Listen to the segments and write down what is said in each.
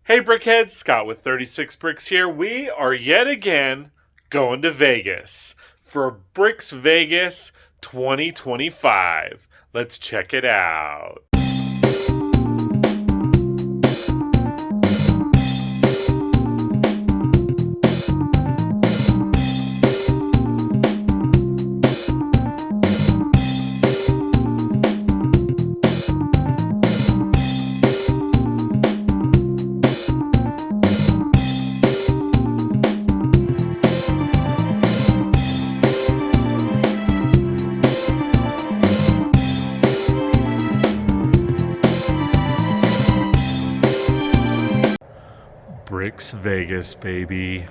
Hey Brickheads, Scott with 36 Bricks here. We are yet again going to Vegas for BricksVegas 2025. Let's check it out. BricksVegas, baby.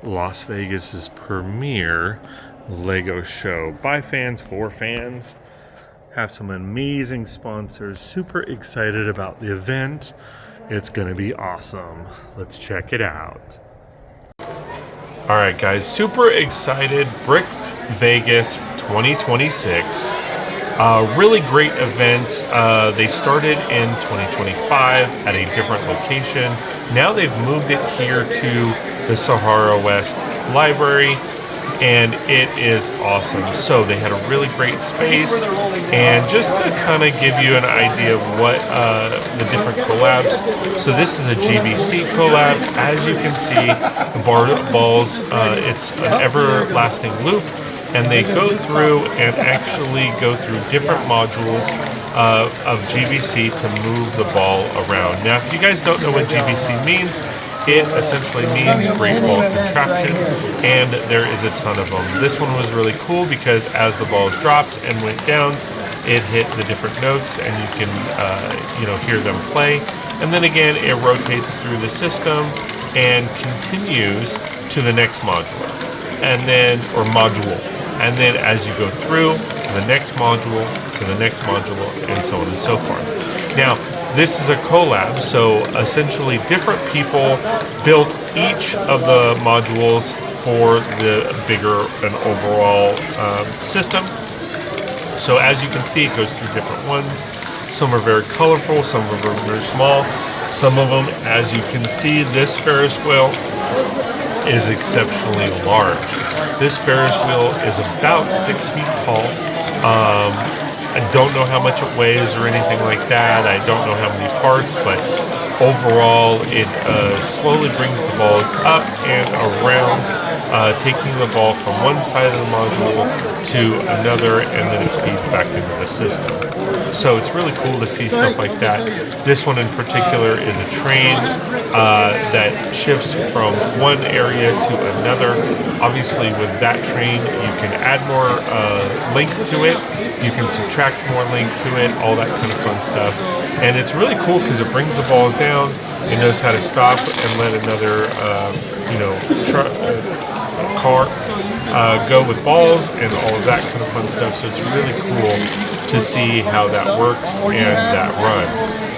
Las Vegas's premier Lego show. By fans, for fans. Have some amazing sponsors. Super excited about the event. It's going to be awesome. Let's check it out. Alright guys, super excited. BricksVegas 2026. Really great event. They started in 2025 at a different location. Now they've moved it here to the Sahara West Library, and it is awesome. So they had a really great space, and just to kind of give you an idea of what the different collabs. So this is a GBC collab. As you can see, the balls, it's an everlasting loop. And they go through and actually go through different modules of GBC to move the ball around. Now, if you guys don't know what GBC means, it essentially means Great Ball Contraption, and there is a ton of them. This one was really cool because as the balls dropped and went down, it hit the different notes, and you can hear them play. And then again, it rotates through the system and continues to the next modular, and then module. And then as you go through to the next module, to the next module, and so on and so forth. Now, this is a collab, so essentially different people built each of the modules for the bigger and overall system. So as you can see, it goes through different ones. Some are very colorful, some of them are very small. Some of them, as you can see, this Ferris wheel is exceptionally large. This Ferris wheel is about 6 feet tall. I don't know how much it weighs or anything like that. I don't know how many parts, but overall it slowly brings the balls up and around, taking the ball from one side of the module to another, and then it feeds back into the system. So it's really cool to see stuff like that. This one in particular is a train that shifts from one area to another. Obviously with that train you can add more length to it, you can subtract more length to it, all that kind of fun stuff. And it's really cool because it brings the balls down, it knows how to stop and let another car go with balls and all of that kind of fun stuff. So it's really cool to see how that works and that run.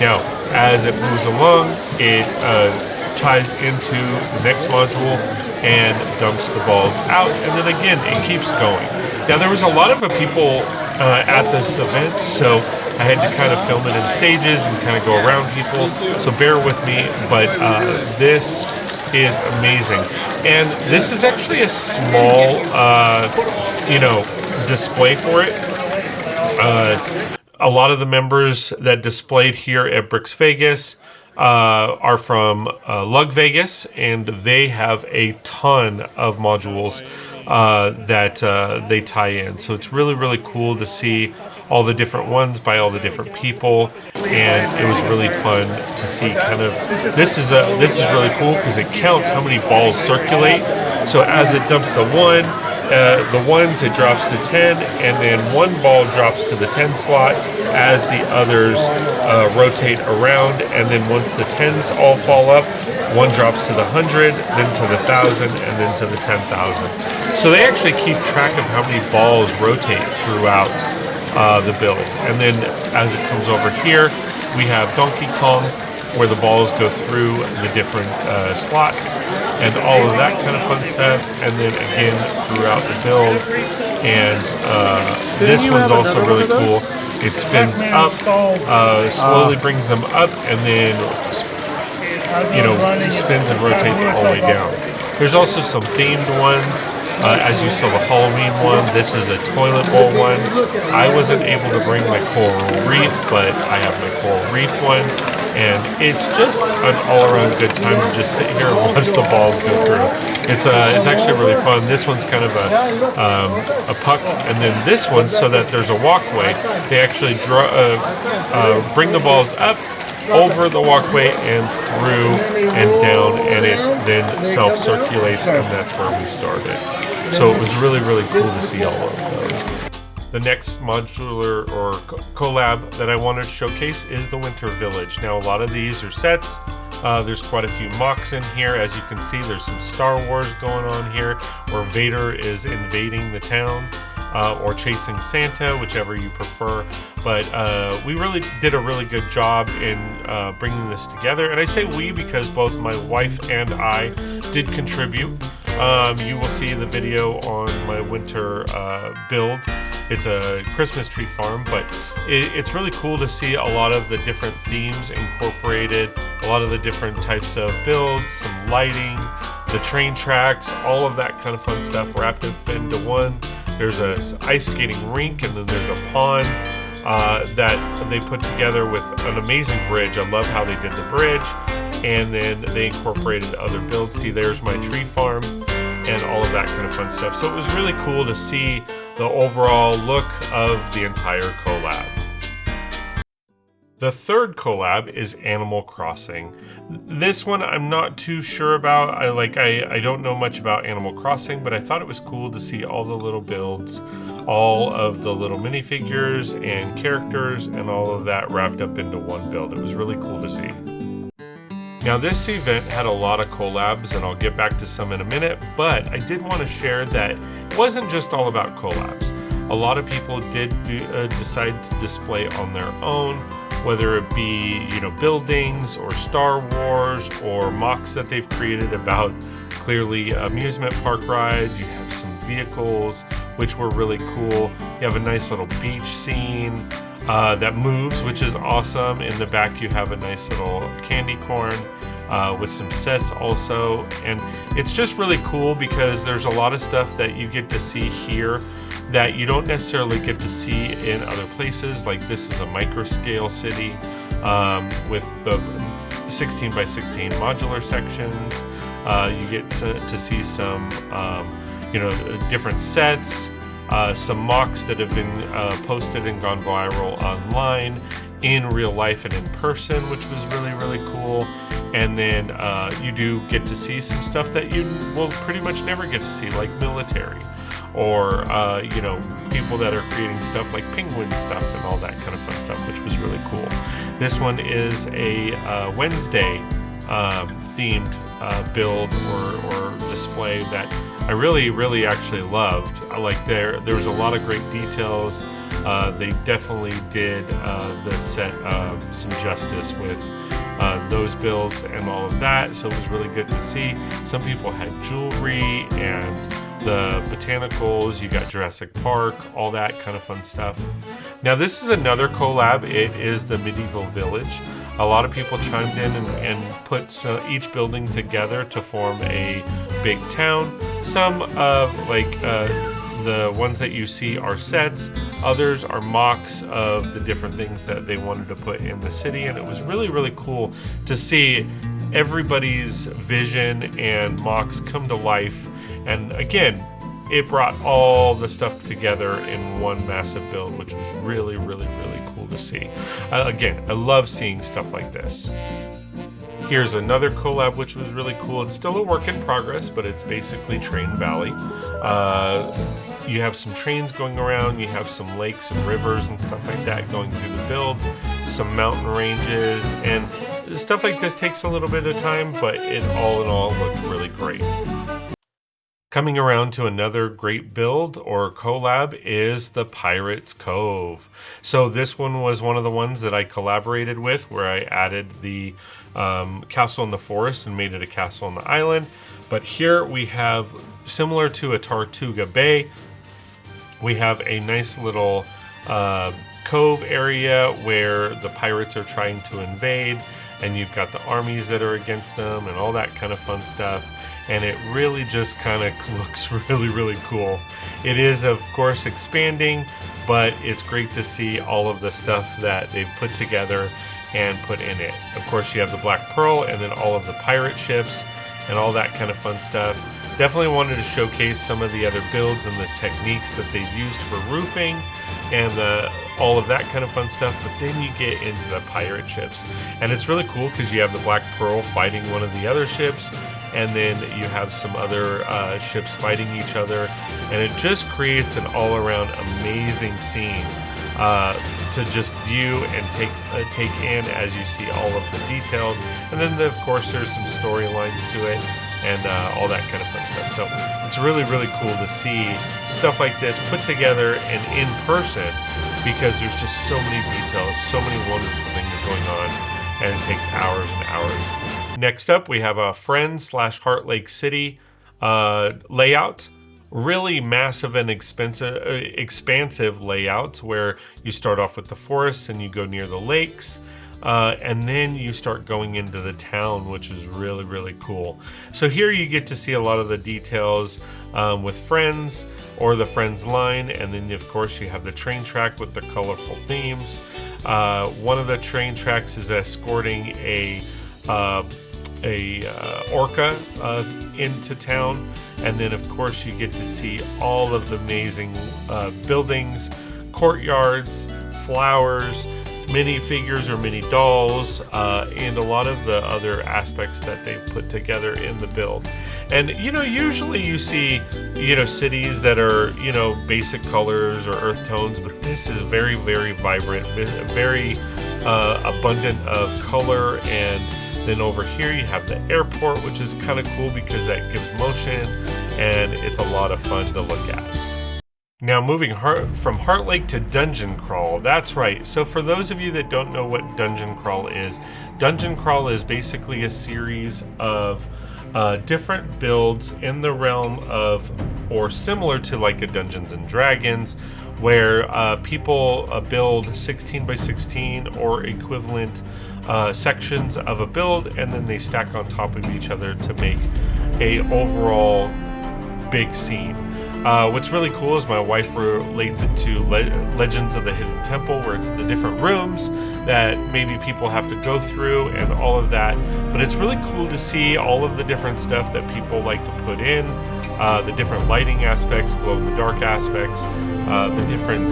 Now, as it moves along, it ties into the next module and dumps the balls out, and then again, it keeps going. Now, there was a lot of people at this event, so I had to kind of film it in stages and kind of go around people, so bear with me, but this is amazing. And this is actually a small, display for it. A lot of the members that displayed here at BricksVegas are from Lug Vegas, and they have a ton of modules that they tie in. So it's really, really cool to see all the different ones by all the different people, and it was really fun to see kind of, this is really cool because it counts how many balls circulate. So as it dumps the ones, it drops to 10, and then one ball drops to the 10 slot as the others rotate around, and then once the 10s all fall up, one drops to the 100, then to the 1,000, and then to the 10,000. So they actually keep track of how many balls rotate throughout the build. And then as it comes over here, we have Donkey Kong, where the balls go through the different slots and all of that kind of fun stuff, and then again throughout the build. And this one's also really cool. It spins up, slowly brings them up, and then spins and rotates all the way down. There's also some themed ones. As you saw the Halloween one, this is a toilet bowl one. I wasn't able to bring my coral reef, but I have my coral reef one. And it's just an all-around good time to just sit here and watch the balls go through. It's actually really fun. This one's kind of a puck, and then this one, so that there's a walkway, they actually bring the balls up over the walkway and through and down, and it then self-circulates, and that's where we started. So it was really, really cool to see all of those. The next modular or collab that I wanted to showcase is the Winter Village. Now, a lot of these are sets. There's quite a few mocks in here. As you can see, there's some Star Wars going on here, where Vader is invading the town, or chasing Santa, whichever you prefer. But we really did a really good job in bringing this together. And I say we because both my wife and I did contribute. You will see the video on my winter build. It's a Christmas tree farm, but it's really cool to see a lot of the different themes incorporated, a lot of the different types of builds, some lighting, the train tracks, all of that kind of fun stuff wrapped up into one. There's a ice skating rink, and then there's a pond that they put together with an amazing bridge. I love how they did the bridge, and then they incorporated other builds. See, there's my tree farm and all of that kind of fun stuff. So it was really cool to see the overall look of the entire collab. The third collab is Animal Crossing. This one I'm not too sure about. I don't know much about Animal Crossing, but I thought it was cool to see all the little builds, all of the little minifigures and characters, and all of that wrapped up into one build. It was really cool to see. Now, this event had a lot of collabs, and I'll get back to some in a minute, but I did want to share that it wasn't just all about collabs. A lot of people did decide to display on their own, whether it be, buildings or Star Wars or mocks that they've created about clearly amusement park rides. You have some vehicles, which were really cool. You have a nice little beach scene that moves, which is awesome. In the back, you have a nice little candy corn with some sets also. And it's just really cool because there's a lot of stuff that you get to see here that you don't necessarily get to see in other places. Like, this is a micro scale city with the 16 by 16 modular sections. You get to see some different sets, some mocks that have been posted and gone viral online in real life and in person, which was really, really cool. And then you do get to see some stuff that you will pretty much never get to see, like military, or people that are creating stuff like penguin stuff and all that kind of fun stuff, which was really cool. This one is a Wednesday themed build or display that I really actually loved. There was a lot of great details. They definitely did the set some justice with those builds and all of that, so it was really good to see. Some people had jewelry and the botanicals, you got Jurassic Park, all that kind of fun stuff. Now, this is another collab. It is the Medieval Village. A lot of people chimed in and put each building together to form a big town. Some of the ones that you see are sets. Others are mocks of the different things that they wanted to put in the city. And it was really, really cool to see everybody's vision and mocks come to life. And again, it brought all the stuff together in one massive build, which was really, really, really cool to see. Again, I love seeing stuff like this. Here's another collab, which was really cool. It's still a work in progress, but it's basically Train Valley. You have some trains going around, you have some lakes and rivers and stuff like that going through the build, some mountain ranges, and stuff like this takes a little bit of time, but it all in all looked really great. Coming around to another great build or collab is the Pirates Cove. So this one was one of the ones that I collaborated with, where I added the castle in the forest and made it a castle on the island. But here we have, similar to a Tortuga Bay, we have a nice little cove area where the pirates are trying to invade. and you've got the armies that are against them and all that kind of fun stuff. And it really just kind of looks really, really cool. It is, of course, expanding, but it's great to see all of the stuff that they've put together and put in it. Of course, you have the Black Pearl and then all of the pirate ships and all that kind of fun stuff. Definitely wanted to showcase some of the other builds and the techniques that they've used for roofing and all of that kind of fun stuff. But then you get into the pirate ships, and it's really cool because you have the Black Pearl fighting one of the other ships, and then you have some other ships fighting each other, and it just creates an all-around amazing scene to just view and take in as you see all of the details. And then of course there's some storylines to it and all that kind of fun stuff. So it's really, really cool to see stuff like this put together and in person, because there's just so many details, so many wonderful things going on, and it takes hours and hours. Next up, we have a Friends/Heart Lake City layout. Really massive and expansive layout where you start off with the forests and you go near the lakes. And then you start going into the town, which is really, really cool. So here you get to see a lot of the details with Friends or the Friends line. And then, of course, you have the train track with the colorful themes. One of the train tracks is escorting a orca into town. And then, of course, you get to see all of the amazing buildings, courtyards, flowers, minifigures or mini dolls, and a lot of the other aspects that they've put together in the build. And, usually you see, cities that are, basic colors or earth tones, but this is very, very vibrant, very abundant of color. And then over here you have the airport, which is kind of cool because that gives motion, and it's a lot of fun to look at. Now moving from Heart Lake to Dungeon Crawl. That's right. So for those of you that don't know what Dungeon Crawl is basically a series of different builds in the realm of, or similar to like a Dungeons and Dragons, where people build 16 by 16 or equivalent sections of a build, and then they stack on top of each other to make a overall big scene. What's really cool is my wife relates it to Legends of the Hidden Temple, where it's the different rooms that maybe people have to go through and all of that. But it's really cool to see all of the different stuff that people like to put in, the different lighting aspects, glow-in-the-dark aspects, the different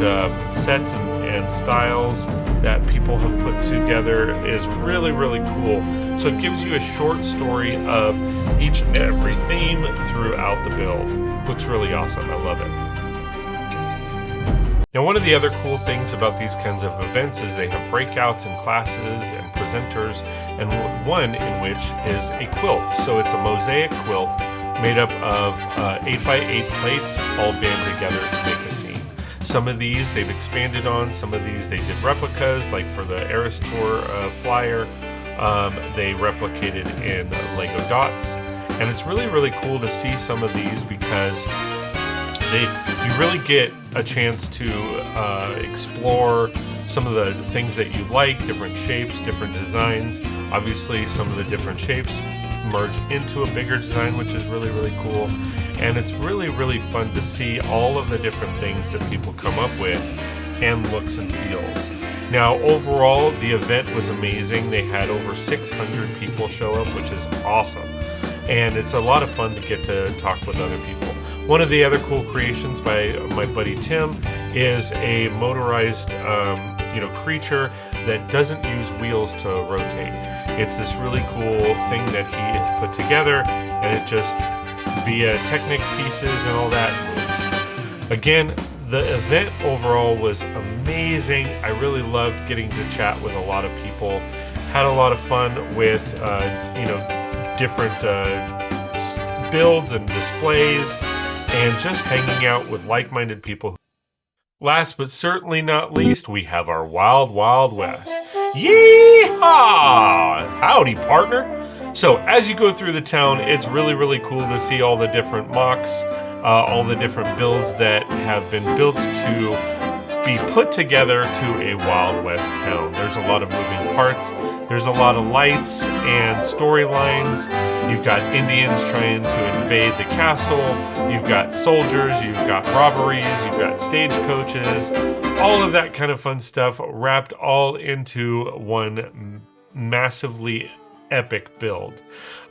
sets and styles that people have put together is really, really cool. So it gives you a short story of each and every theme throughout the build. Looks really awesome. I love it. Now, one of the other cool things about these kinds of events is they have breakouts and classes and presenters, and one in which is a quilt. So it's a mosaic quilt made up of 8x8 plates all band together to make a scene. Some of these they've expanded on, some of these they did replicas, like for the Eras Tour flyer, they replicated in Lego dots. And it's really, really cool to see some of these because you really get a chance to explore some of the things that you like, different shapes, different designs. Obviously, some of the different shapes merge into a bigger design, which is really, really cool. And it's really, really fun to see all of the different things that people come up with and looks and feels. Now, overall, the event was amazing. They had over 600 people show up, which is awesome. And it's a lot of fun to get to talk with other people. One of the other cool creations by my buddy Tim is a motorized creature that doesn't use wheels to rotate. It's this really cool thing that he has put together, and it just, via Technic pieces and all that, moves. Again, the event overall was amazing. I really loved getting to chat with a lot of people. Had a lot of fun with, different builds and displays, and just hanging out with like-minded people. Last but certainly not least, we have our Wild Wild West. Yeehaw! Howdy, partner! So as you go through the town, it's really, really cool to see all the different mocks, all the different builds that have been built to be put together to a Wild West town. There's a lot of moving parts There's a lot of lights and storylines. You've got Indians trying to invade the castle. You've got soldiers. You've got robberies. You've got stagecoaches. All of that kind of fun stuff wrapped all into one massively epic build.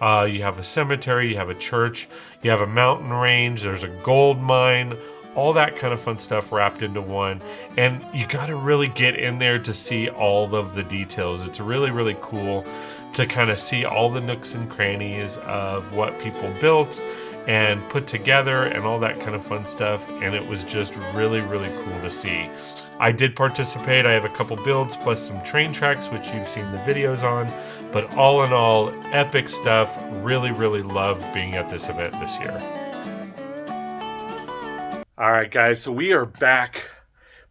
You have a cemetery, you have a church, you have a mountain range, there's a gold mine, all that kind of fun stuff wrapped into one. And you got to really get in there to see all of the details. It's really, really cool to kind of see all the nooks and crannies of what people built and put together and all that kind of fun stuff. And it was just really, really cool to see. I did participate. I have a couple builds plus some train tracks, which you've seen the videos on. But all in all, epic stuff. Really, really loved being at this event this year. All right, guys, so we are back.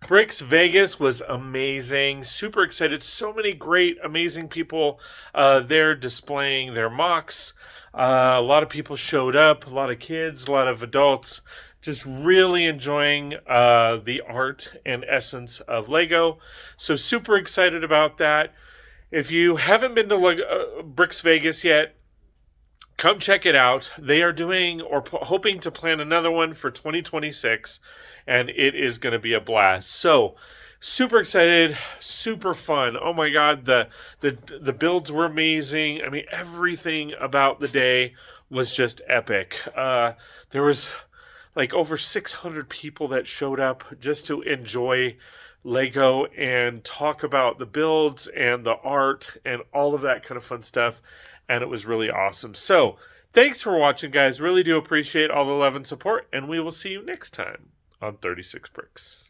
BricksVegas was amazing. Super excited. So many great, amazing people there displaying their mocks. A lot of people showed up, a lot of kids, a lot of adults. Just really enjoying the art and essence of Lego. So super excited about that. If you haven't been to BricksVegas yet, come check it out. They are doing or hoping to plan another one for 2026, and it is going to be a blast. So, super excited, super fun. Oh my God, the builds were amazing. I mean, everything about the day was just epic. There was like over 600 people that showed up just to enjoy Lego and talk about the builds and the art and all of that kind of fun stuff. And it was really awesome. So thanks for watching, guys. Really do appreciate all the love and support. And we will see you next time on 36 Bricks.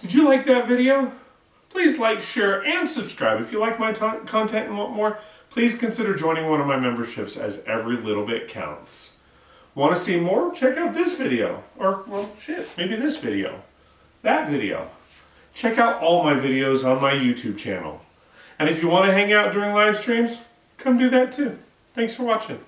Did you like that video? Please like, share, and subscribe. If you like my content and want more, please consider joining one of my memberships, as every little bit counts. Want to see more? Check out this video. Or, well, shit, maybe this video. That video. Check out all my videos on my YouTube channel. And if you want to hang out during live streams, come do that too. Thanks for watching.